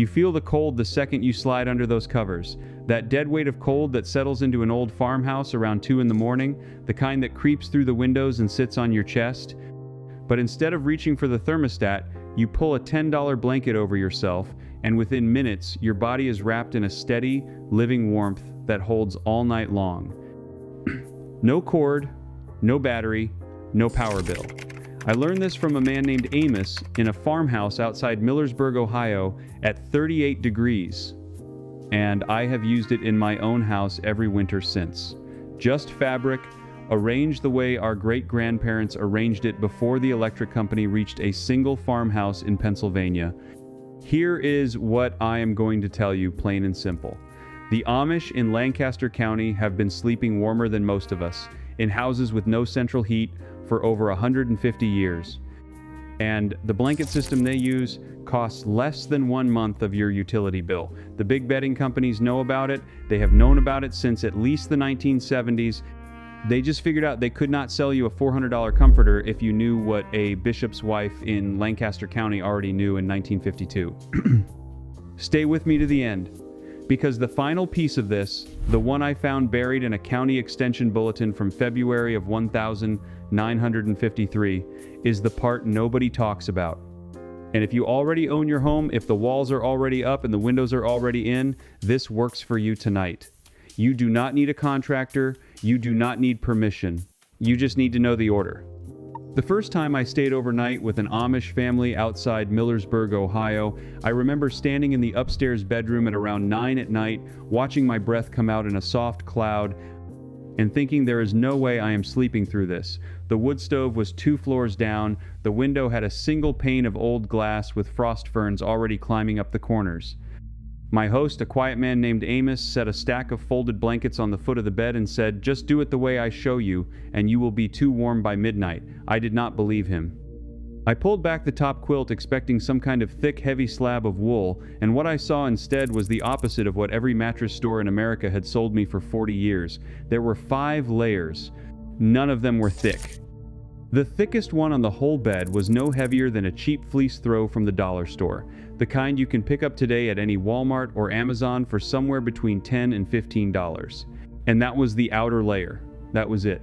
You feel the cold the second you slide under those covers. That dead weight of cold that settles into an old farmhouse around 2 in the morning, the kind that creeps through the windows and sits on your chest. But instead of reaching for the thermostat, you pull a $10 blanket over yourself, and within minutes, your body is wrapped in a steady, living warmth that holds all night long. No cord, no battery, no power bill. I learned this from a man named Amos in a farmhouse outside Millersburg, Ohio at 38 degrees. And I have used it in my own house every winter since. Just fabric, arranged the way our great-grandparents arranged it before the electric company reached a single farmhouse in Pennsylvania. Here is what I am going to tell you, plain and simple. The Amish in Lancaster County have been sleeping warmer than most of us, in houses with no central heat, for over 150 years. And the blanket system they use costs less than 1 month of your utility bill. The big bedding companies know about it. They have known about it since at least the 1970s. They just figured out they could not sell you a $400 comforter if you knew what a bishop's wife in Lancaster County already knew in 1952. Stay with me to the end, because the final piece of this, the one I found buried in a county extension bulletin from February of 1953, is the part nobody talks about. And if you already own your home, if the walls are already up and the windows are already in, this works for you tonight. You do not need a contractor. You do not need permission. You just need to know the order. The first time I stayed overnight with an Amish family outside Millersburg, Ohio, I remember standing in the upstairs bedroom at around 9 at night, watching my breath come out in a soft cloud, and thinking there is no way I am sleeping through this. The wood stove was 2 floors down. The window had a single pane of old glass with frost ferns already climbing up the corners. My host, a quiet man named Amos, set a stack of folded blankets on the foot of the bed and said, "Just do it the way I show you, and you will be too warm by midnight." I did not believe him. I pulled back the top quilt expecting some kind of thick, heavy slab of wool, and what I saw instead was the opposite of what every mattress store in America had sold me for 40 years. There were 5 layers. None of them were thick. The thickest one on the whole bed was no heavier than a cheap fleece throw from the dollar store, the kind you can pick up today at any Walmart or Amazon for somewhere between $10 and $15. And that was the outer layer. That was it.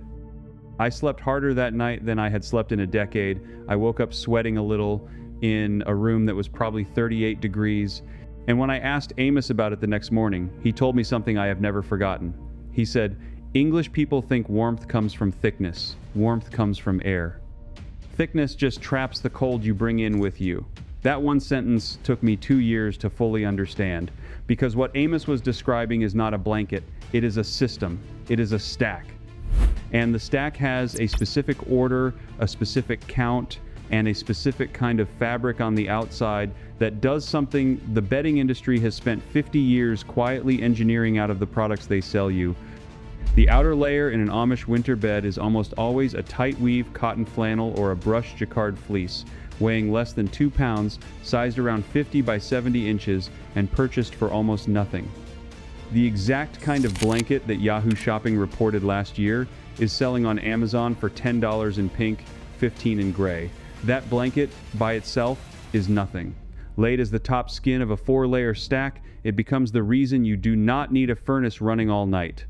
I slept harder that night than I had slept in a decade. I woke up sweating a little in a room that was probably 38 degrees. And when I asked Amos about it the next morning, he told me something I have never forgotten. He said, "English people think warmth comes from thickness. Warmth comes from air. Thickness just traps the cold you bring in with you." That one sentence took me 2 years to fully understand, because what Amos was describing is not a blanket. It is a system. It is a stack. And the stack has a specific order, a specific count, and a specific kind of fabric on the outside that does something the bedding industry has spent 50 years quietly engineering out of the products they sell you. The outer layer in an Amish winter bed is almost always a tight weave cotton flannel or a brushed jacquard fleece, weighing less than 2 pounds, sized around 50 by 70 inches, and purchased for almost nothing. The exact kind of blanket that Yahoo Shopping reported last year is selling on Amazon for $10 in pink, $15 in gray. That blanket, by itself, is nothing. Laid as the top skin of a 4-layer stack, it becomes the reason you do not need a furnace running all night.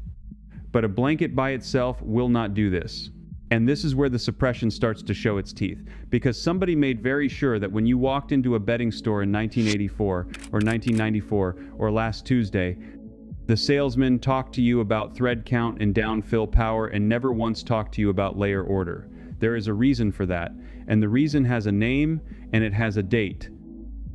But a blanket by itself will not do this. And this is where the suppression starts to show its teeth, because somebody made very sure that when you walked into a bedding store in 1984 or 1994 or last Tuesday, the salesman talked to you about thread count and downfill power and never once talked to you about layer order. There is a reason for that, and the reason has a name and it has a date.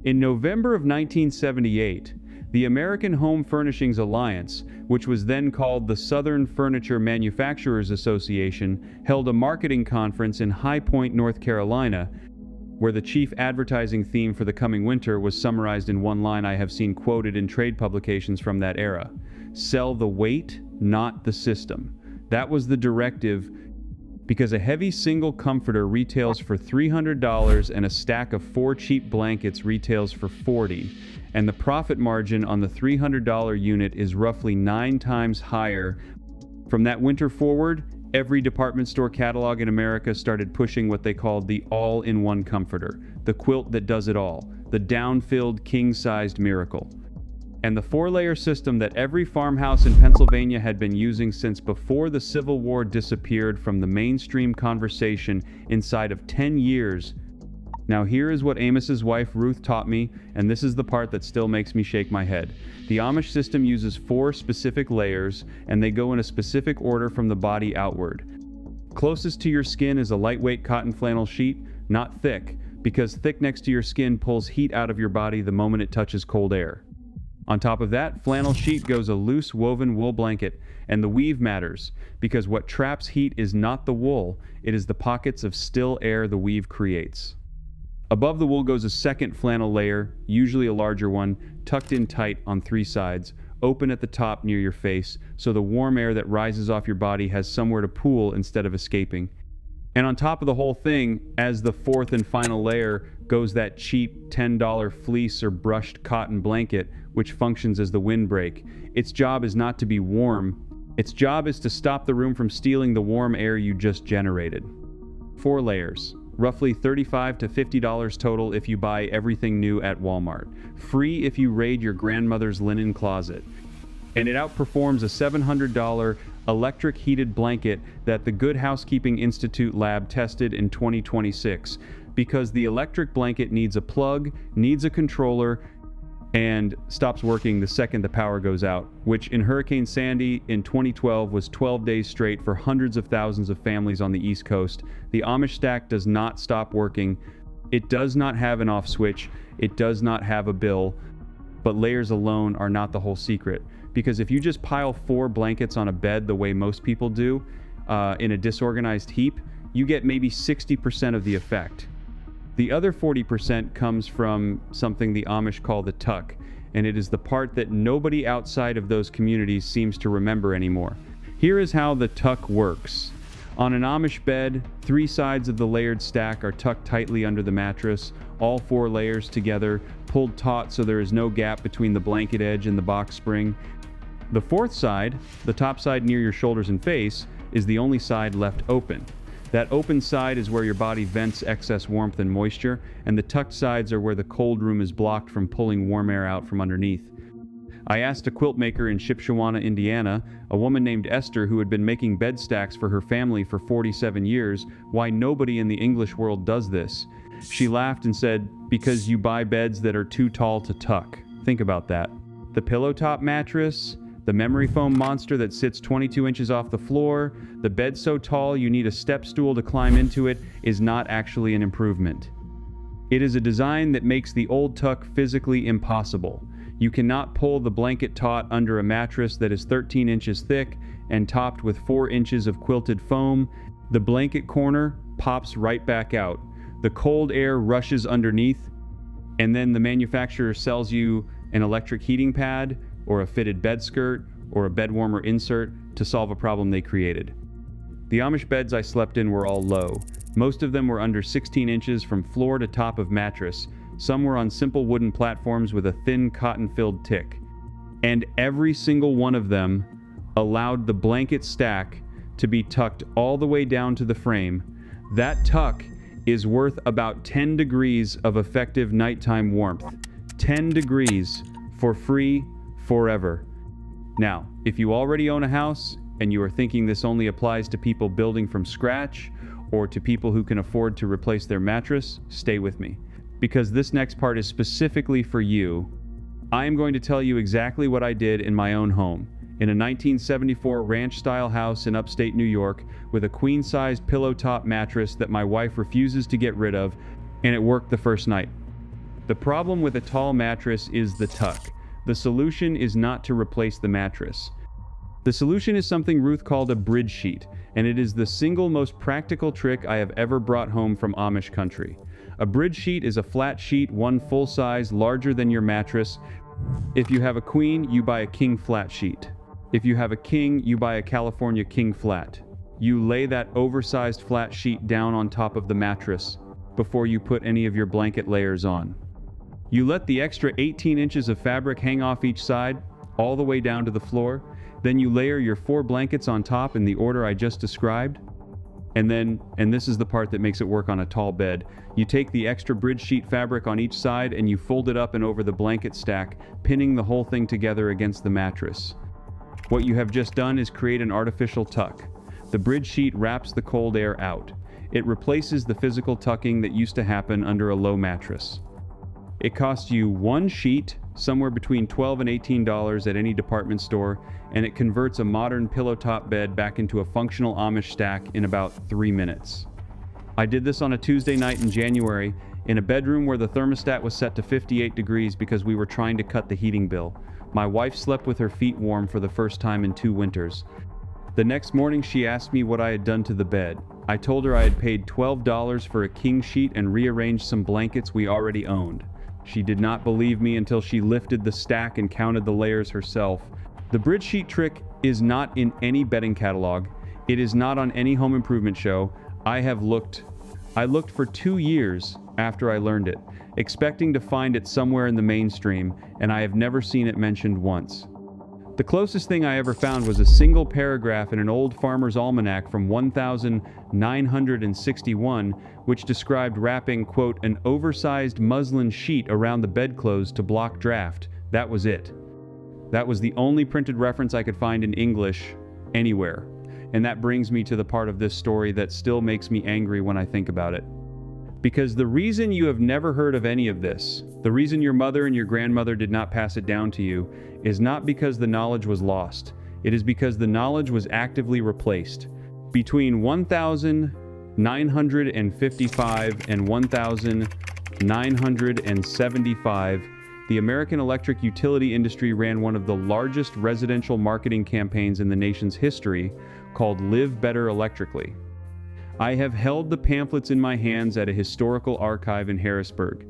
In November of 1978, the American Home Furnishings Alliance, which was then called the Southern Furniture Manufacturers Association, held a marketing conference in High Point, North Carolina, where the chief advertising theme for the coming winter was summarized in one line I have seen quoted in trade publications from that era. Sell the weight, not the system. That was the directive, because a heavy single comforter retails for $300 and a stack of 4 cheap blankets retails for $40, and the profit margin on the $300 unit is roughly 9 times higher. From that winter forward, every department store catalog in America started pushing what they called the all-in-one comforter, the quilt that does it all. the down-filled king-sized miracle. And the 4-layer system that every farmhouse in Pennsylvania had been using since before the Civil War disappeared from the mainstream conversation inside of 10 years. Now here is what Amos's wife Ruth taught me, and this is the part that still makes me shake my head. The Amish system uses 4 specific layers, and they go in a specific order from the body outward. Closest to your skin is a lightweight cotton flannel sheet, not thick, because thick next to your skin pulls heat out of your body the moment it touches cold air. On top of that flannel sheet goes a loose woven wool blanket, and the weave matters, because what traps heat is not the wool, it is the pockets of still air the weave creates. Above the wool goes a second flannel layer, usually a larger one, tucked in tight on 3 sides, open at the top near your face, so the warm air that rises off your body has somewhere to pool instead of escaping. And on top of the whole thing, as the 4th and final layer, goes that cheap $10 fleece or brushed cotton blanket, which functions as the windbreak. Its job is not to be warm. Its job is to stop the room from stealing the warm air you just generated. 4 layers. Roughly $35 to $50 total if you buy everything new at Walmart. Free if you raid your grandmother's linen closet. And it outperforms a $700 electric heated blanket that the Good Housekeeping Institute lab tested in 2026, because the electric blanket needs a plug, needs a controller, and stops working the second the power goes out, which in Hurricane Sandy in 2012 was 12 days straight for hundreds of thousands of families on the East Coast. The Amish stack does not stop working. It does not have an off switch. It does not have a bill. But layers alone are not the whole secret, because if you just pile 4 blankets on a bed the way most people do, in a disorganized heap, you get maybe 60% of the effect. The other 40% comes from something the Amish call the tuck, and it is the part that nobody outside of those communities seems to remember anymore. Here is how the tuck works. On an Amish bed, 3 sides of the layered stack are tucked tightly under the mattress, all 4 layers together, pulled taut so there is no gap between the blanket edge and the box spring. The 4th side, the top side near your shoulders and face, is the only side left open. That open side is where your body vents excess warmth and moisture, and the tucked sides are where the cold room is blocked from pulling warm air out from underneath. I asked a quilt maker in Shipshewana, Indiana, a woman named Esther who had been making bed stacks for her family for 47 years, why nobody in the English world does this. She laughed and said, because you buy beds that are too tall to tuck. Think about that. The pillow top mattress, the memory foam monster that sits 22 inches off the floor, the bed so tall you need a step stool to climb into it, is not actually an improvement. It is a design that makes the old tuck physically impossible. You cannot pull the blanket taut under a mattress that is 13 inches thick and topped with 4 inches of quilted foam. The blanket corner pops right back out. The cold air rushes underneath, and then the manufacturer sells you an electric heating pad, or a fitted bed skirt, or a bed warmer insert to solve a problem they created. The Amish beds I slept in were all low. Most of them were under 16 inches from floor to top of mattress. Some were on simple wooden platforms with a thin cotton-filled tick. And every single one of them allowed the blanket stack to be tucked all the way down to the frame. That tuck is worth about 10 degrees of effective nighttime warmth. 10 degrees for free forever. Now, if you already own a house and you are thinking this only applies to people building from scratch or to people who can afford to replace their mattress, stay with me, because this next part is specifically for you. I am going to tell you exactly what I did in my own home, in a 1974 ranch-style house in upstate New York with a queen-sized pillow-top mattress that my wife refuses to get rid of, and it worked the first night. The problem with a tall mattress is the tuck. The solution is not to replace the mattress. The solution is something Ruth called a bridge sheet, and it is the single most practical trick I have ever brought home from Amish country. A bridge sheet is a flat sheet, one full size, larger than your mattress. If you have a queen, you buy a king flat sheet. If you have a king, you buy a California king flat. You lay that oversized flat sheet down on top of the mattress before you put any of your blanket layers on. You let the extra 18 inches of fabric hang off each side, all the way down to the floor. Then you layer your 4 blankets on top in the order I just described. And this is the part that makes it work on a tall bed. You take the extra bridge sheet fabric on each side and you fold it up and over the blanket stack, pinning the whole thing together against the mattress. What you have just done is create an artificial tuck. The bridge sheet wraps the cold air out. It replaces the physical tucking that used to happen under a low mattress. It costs you one sheet, somewhere between $12 and $18 at any department store, and it converts a modern pillow top bed back into a functional Amish stack in about 3 minutes. I did this on a Tuesday night in January in a bedroom where the thermostat was set to 58 degrees because we were trying to cut the heating bill. My wife slept with her feet warm for the first time in 2 winters. The next morning she asked me what I had done to the bed. I told her I had paid $12 for a king sheet and rearranged some blankets we already owned. She did not believe me until she lifted the stack and counted the layers herself. The bridge sheet trick is not in any bedding catalog. It is not on any home improvement show. I looked for 2 years after I learned it, expecting to find it somewhere in the mainstream, and I have never seen it mentioned once. The closest thing I ever found was a single paragraph in an old farmer's almanac from 1961, which described wrapping, quote, an oversized muslin sheet around the bedclothes to block draft. That was it. That was the only printed reference I could find in English anywhere. And that brings me to the part of this story that still makes me angry when I think about it. Because the reason you have never heard of any of this, the reason your mother and your grandmother did not pass it down to you, is not because the knowledge was lost. It is because the knowledge was actively replaced. Between 1955 and 1975, the American electric utility industry ran one of the largest residential marketing campaigns in the nation's history, called Live Better Electrically. I have held the pamphlets in my hands at a historical archive in Harrisburg.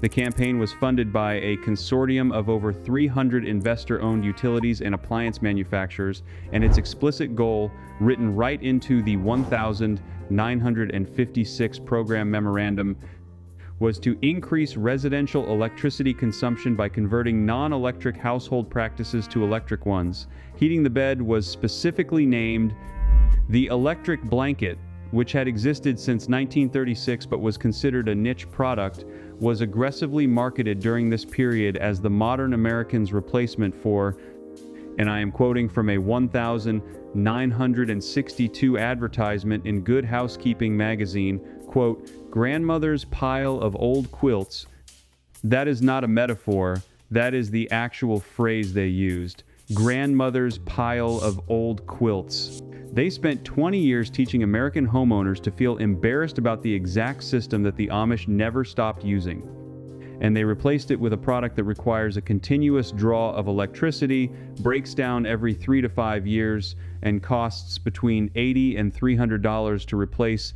The campaign was funded by a consortium of over 300 investor-owned utilities and appliance manufacturers, and its explicit goal, written right into the 1956 program memorandum, was to increase residential electricity consumption by converting non-electric household practices to electric ones. Heating the bed was specifically named the electric blanket, which had existed since 1936 but was considered a niche product, was aggressively marketed during this period as the modern American's replacement for, and I am quoting from a 1962 advertisement in Good Housekeeping magazine, quote, grandmother's pile of old quilts. That is not a metaphor, that is the actual phrase they used. Grandmother's pile of old quilts. They spent 20 years teaching American homeowners to feel embarrassed about the exact system that the Amish never stopped using. And they replaced it with a product that requires a continuous draw of electricity, breaks down every 3 to 5 years, and costs between $80 and $300 to replace.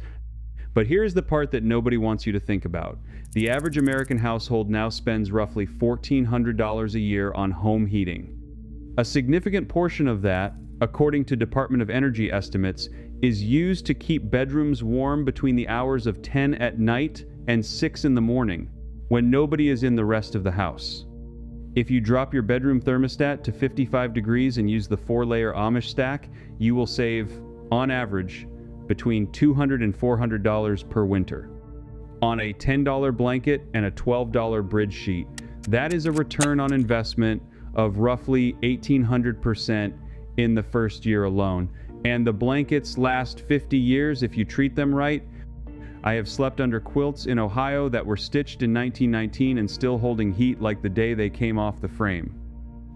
But here's the part that nobody wants you to think about. The average American household now spends roughly $1,400 a year on home heating. A significant portion of that, according to Department of Energy estimates, is used to keep bedrooms warm between the hours of 10 at night and 6 in the morning, when nobody is in the rest of the house. If you drop your bedroom thermostat to 55 degrees and use the 4-layer Amish stack, you will save, on average, between $200 and $400 per winter. On a $10 blanket and a $12 bridge sheet, that is a return on investment of roughly 1,800% in the first year alone. And the blankets last 50 years if you treat them right. I have slept under quilts in Ohio that were stitched in 1919 and still holding heat like the day they came off the frame.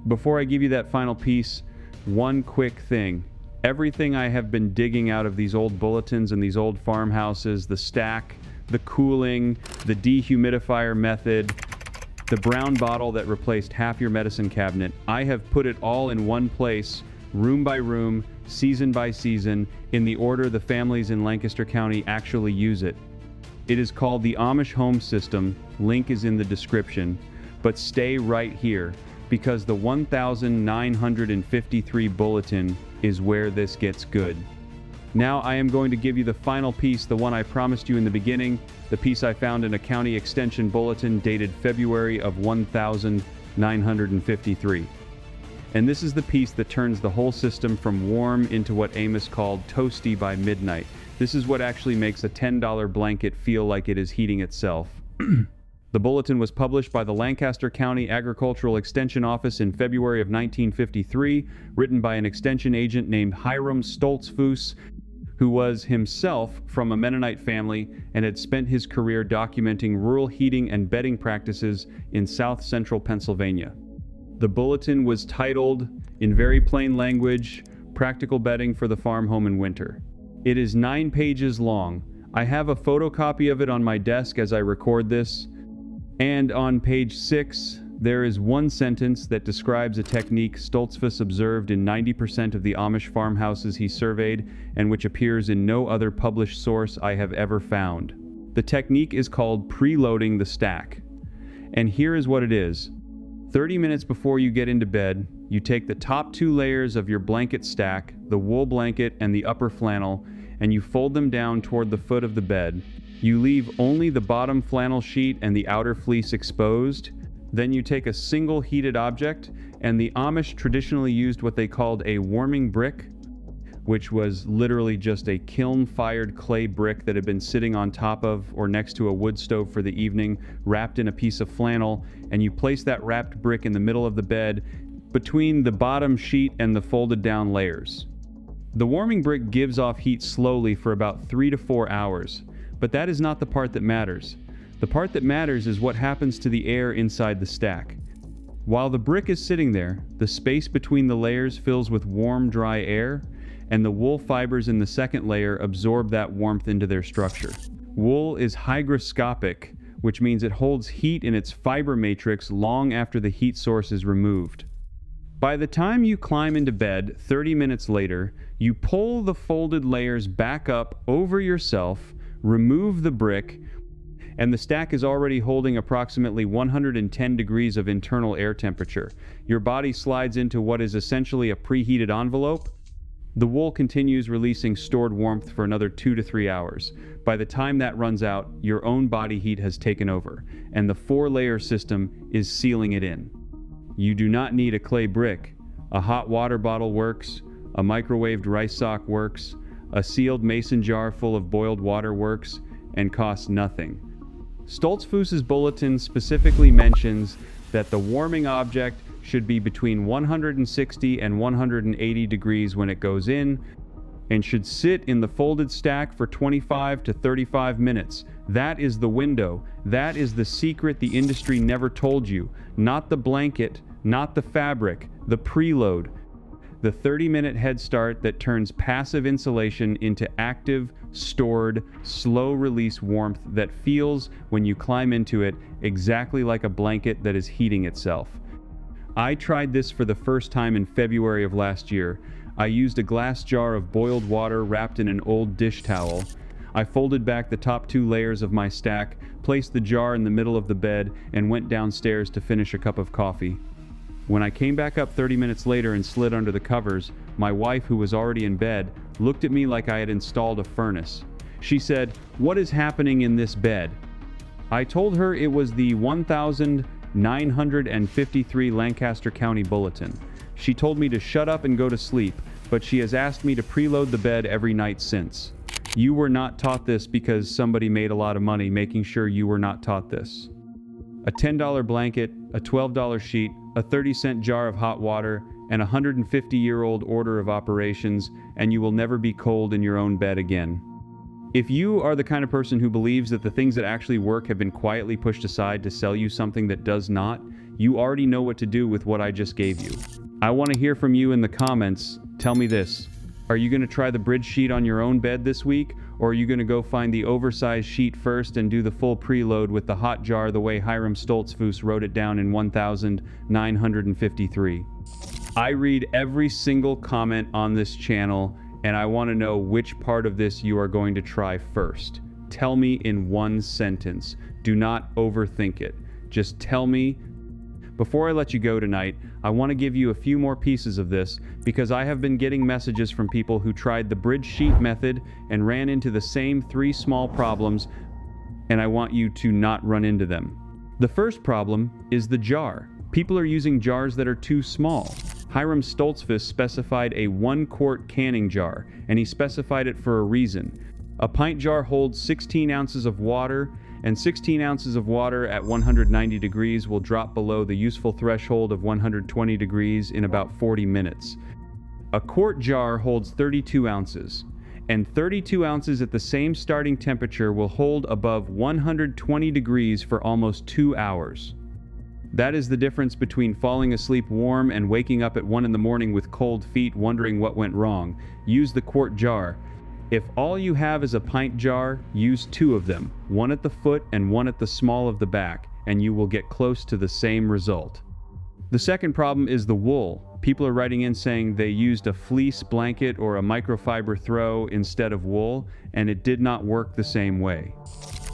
Before I give you that final piece, one quick thing. Everything I have been digging out of these old bulletins and these old farmhouses, the stack, the cooling, the dehumidifier method, the brown bottle that replaced half your medicine cabinet, I have put it all in one place, room by room, season by season, in the order the families in Lancaster County actually use it. It is called the Amish Home System. Link is in the description. But stay right here, because the 1953 bulletin is where this gets good. Now I am going to give you the final piece, the one I promised you in the beginning, the piece I found in a county extension bulletin dated February of 1953. And this is the piece that turns the whole system from warm into what Amos called toasty by midnight. This is what actually makes a $10 blanket feel like it is heating itself. The bulletin was published by the Lancaster County Agricultural Extension Office in February of 1953, written by an extension agent named Hiram Stoltzfus, who was himself from a Mennonite family and had spent his career documenting rural heating and bedding practices in south-central Pennsylvania. The bulletin was titled, in very plain language, Practical Bedding for the Farm Home in Winter. It is 9 pages long. I have a photocopy of it on my desk as I record this. And on page 6, there is one sentence that describes a technique Stoltzfus observed in 90% of the Amish farmhouses he surveyed and which appears in no other published source I have ever found. The technique is called preloading the stack. And here is what it is. 30 minutes before you get into bed, you take the top 2 layers of your blanket stack, the wool blanket and the upper flannel, and you fold them down toward the foot of the bed. You leave only the bottom flannel sheet and the outer fleece exposed. Then you take a single heated object, and the Amish traditionally used what they called a warming brick, which was literally just a kiln-fired clay brick that had been sitting on top of or next to a wood stove for the evening, wrapped in a piece of flannel, and you place that wrapped brick in the middle of the bed between the bottom sheet and the folded down layers. The warming brick gives off heat slowly for about 3 to 4 hours. But that is not the part that matters. The part that matters is what happens to the air inside the stack. While the brick is sitting there, the space between the layers fills with warm, dry air, and the wool fibers in the second layer absorb that warmth into their structure. Wool is hygroscopic, which means it holds heat in its fiber matrix long after the heat source is removed. By the time you climb into bed 30 minutes later, you pull the folded layers back up over yourself, remove the brick, and the stack is already holding approximately 110 degrees of internal air temperature. Your body slides into what is essentially a preheated envelope. The wool continues releasing stored warmth for another 2 to 3 hours. By the time that runs out, your own body heat has taken over, and the 4-layer system is sealing it in. You do not need a clay brick. A hot water bottle works, a microwaved rice sock works, a sealed mason jar full of boiled water works, and costs nothing. Stoltzfus's bulletin specifically mentions that the warming object should be between 160 and 180 degrees when it goes in, and should sit in the folded stack for 25 to 35 minutes. That is the window. That is the secret the industry never told you. Not the blanket, not the fabric, the preload. The 30-minute head start that turns passive insulation into active, stored, slow-release warmth that feels, when you climb into it, exactly like a blanket that is heating itself. I tried this for the first time in February of last year. I used a glass jar of boiled water wrapped in an old dish towel. I folded back the top 2 layers of my stack, placed the jar in the middle of the bed, and went downstairs to finish a cup of coffee. When I came back up 30 minutes later and slid under the covers, my wife, who was already in bed, looked at me like I had installed a furnace. She said, "What is happening in this bed?" I told her it was the 1953 Lancaster County Bulletin. She told me to shut up and go to sleep, but she has asked me to preload the bed every night since. You were not taught this because somebody made a lot of money making sure you were not taught this. A $10 blanket, a $12 sheet, a 30-cent jar of hot water, and a 150-year-old order of operations, and you will never be cold in your own bed again. If you are the kind of person who believes that the things that actually work have been quietly pushed aside to sell you something that does not, you already know what to do with what I just gave you. I want to hear from you in the comments. Tell me this. Are you going to try the bridge sheet on your own bed this week? Or are you going to go find the oversized sheet first and do the full preload with the hot jar the way Hiram Stoltzfus wrote it down in 1953? I read every single comment on this channel, and I want to know which part of this you are going to try first. Tell me in one sentence. Do not overthink it. Just tell me. Before I let you go tonight, I want to give you a few more pieces of this because I have been getting messages from people who tried the bridge sheet method and ran into the same 3 small problems, and I want you to not run into them. The first problem is the jar. People are using jars that are too small. Hiram Stoltzfus specified a 1-quart canning jar, and he specified it for a reason. A pint jar holds 16 ounces of water, and 16 ounces of water at 190 degrees will drop below the useful threshold of 120 degrees in about 40 minutes. A quart jar holds 32 ounces, and 32 ounces at the same starting temperature will hold above 120 degrees for almost 2 hours. That is the difference between falling asleep warm and waking up at 1 in the morning with cold feet wondering what went wrong. Use the quart jar. If all you have is a pint jar, use 2 of them, one at the foot and one at the small of the back, and you will get close to the same result. The second problem is the wool. People are writing in saying they used a fleece blanket or a microfiber throw instead of wool, and it did not work the same way.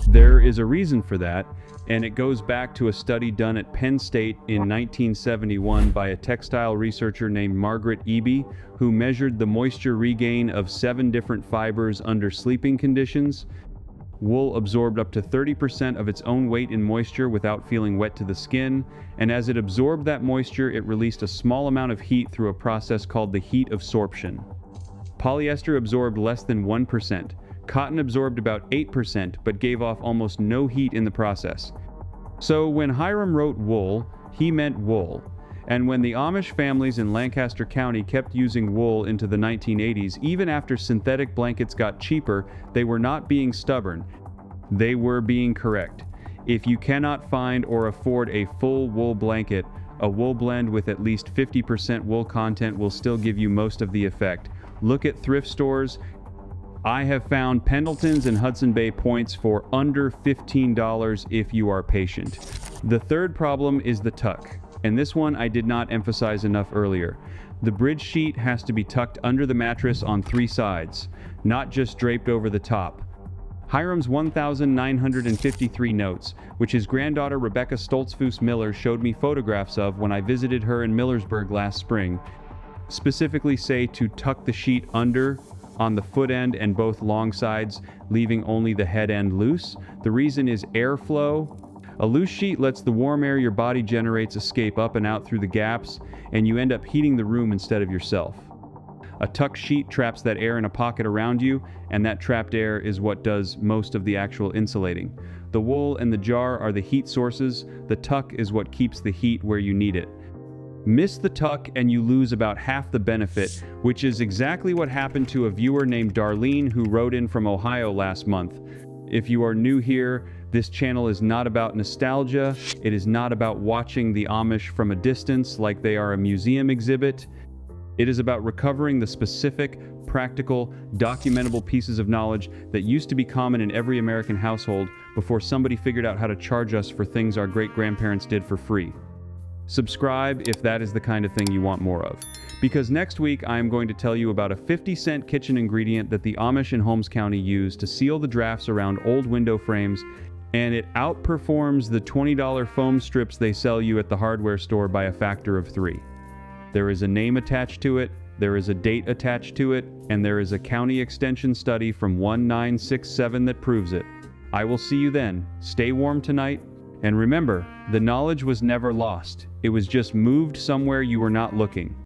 There is a reason for that, and it goes back to a study done at Penn State in 1971 by a textile researcher named Margaret Eby, who measured the moisture regain of 7 different fibers under sleeping conditions. Wool absorbed up to 30% of its own weight in moisture without feeling wet to the skin, and as it absorbed that moisture, it released a small amount of heat through a process called the heat absorption. Polyester absorbed less than 1%. Cotton absorbed about 8%, but gave off almost no heat in the process. So when Hiram wrote wool, he meant wool. And when the Amish families in Lancaster County kept using wool into the 1980s, even after synthetic blankets got cheaper, they were not being stubborn. They were being correct. If you cannot find or afford a full wool blanket, a wool blend with at least 50% wool content will still give you most of the effect. Look at thrift stores. I have found Pendletons and Hudson Bay points for under $15 if you are patient. The third problem is the tuck, and this one I did not emphasize enough earlier. The bridge sheet has to be tucked under the mattress on 3 sides, not just draped over the top. Hiram's 1,953 notes, which his granddaughter Rebecca Stoltzfus Miller showed me photographs of when I visited her in Millersburg last spring, specifically say to tuck the sheet under on the foot end and both long sides, leaving only the head end loose. The reason is airflow. A loose sheet lets the warm air your body generates escape up and out through the gaps, and you end up heating the room instead of yourself. A tuck sheet traps that air in a pocket around you, and that trapped air is what does most of the actual insulating. The wool and the jar are the heat sources. The tuck is what keeps the heat where you need it. Miss the tuck and you lose about half the benefit, which is exactly what happened to a viewer named Darlene who wrote in from Ohio last month. If you are new here, this channel is not about nostalgia. It is not about watching the Amish from a distance like they are a museum exhibit. It is about recovering the specific, practical, documentable pieces of knowledge that used to be common in every American household before somebody figured out how to charge us for things our great-grandparents did for free. Subscribe if that is the kind of thing you want more of. Because next week I am going to tell you about a 50-cent kitchen ingredient that the Amish in Holmes County use to seal the drafts around old window frames, and it outperforms the $20 foam strips they sell you at the hardware store by a factor of 3. There is a name attached to it, there is a date attached to it, and there is a county extension study from 1967 that proves it. I will see you then. Stay warm tonight. And remember, the knowledge was never lost. It was just moved somewhere you were not looking.